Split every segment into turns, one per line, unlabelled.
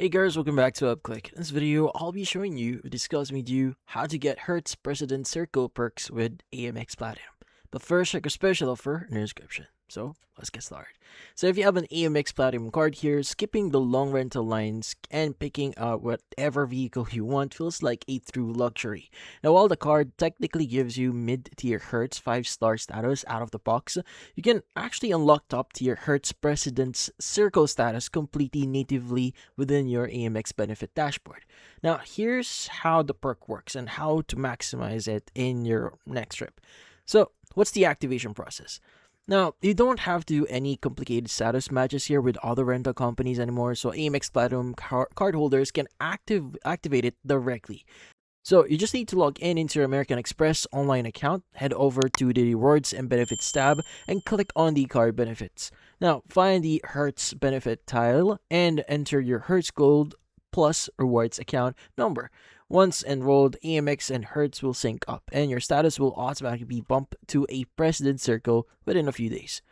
Hey guys, welcome back to UpClick. In this video, I'll be showing you, discussing with you, how to get Hertz President Circle perks with AMEX Platinum. But first, check a special offer in the description. So, let's get started. So if you have an AMEX Platinum card here, skipping the long rental lines and picking out whatever vehicle you want feels like a true luxury. Now, while the card technically gives you mid-tier Hertz 5-star status out of the box, you can actually unlock top-tier Hertz President's Circle status completely natively within your AMEX benefit dashboard. Now, here's how the perk works and how to maximize it in your next trip. So, what's the activation process? Now, you don't have to do any complicated status matches here with other rental companies anymore, so AMEX Platinum card holders can activate it directly. So you just need to log in into your American Express online account, head over to the Rewards and Benefits tab, and click on the card benefits. Now, find the Hertz benefit tile and enter your Hertz Gold Plus Rewards account number. Once enrolled, AMEX and Hertz will sync up, and your status will automatically be bumped to a President Circle within a few days.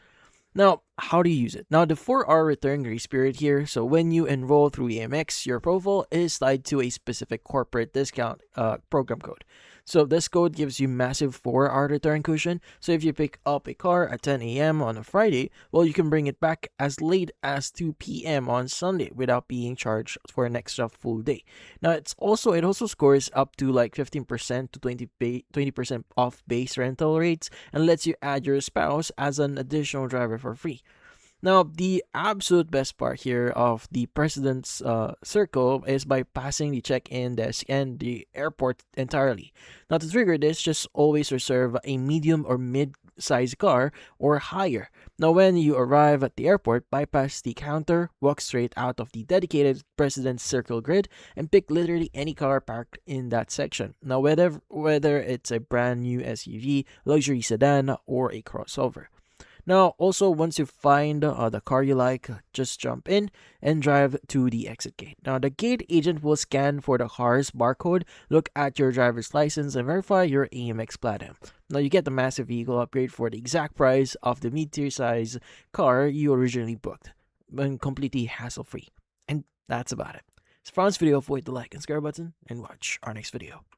Now, how do you use it? Now, the 4-hour return grace period here, so when you enroll through AMEX, your profile is tied to a specific corporate discount program code. So this code gives you massive 4-hour return cushion. So if you pick up a car at 10 a.m. on a Friday, well, you can bring it back as late as 2 p.m. on Sunday without being charged for an extra full day. Now, it also scores up to like 15% to 20% off base rental rates and lets you add your spouse as an additional driver for free. Now, the absolute best part here of the President's Circle is bypassing the check-in desk and the airport entirely. Now, to trigger this, just always reserve a medium or mid-size car or higher. Now, when you arrive at the airport, bypass the counter, walk straight out of the dedicated President's Circle grid, and pick literally any car parked in that section. Now, whether it's a brand new SUV, luxury sedan, or a crossover. Now, also, once you find the car you like, just jump in and drive to the exit gate. Now, the gate agent will scan for the car's barcode, look at your driver's license, and verify your AMEX Platinum. Now, you get the massive vehicle upgrade for the exact price of the mid-tier size car you originally booked, and completely hassle-free. And that's about it. So for this video, avoid the like and subscribe button, and watch our next video.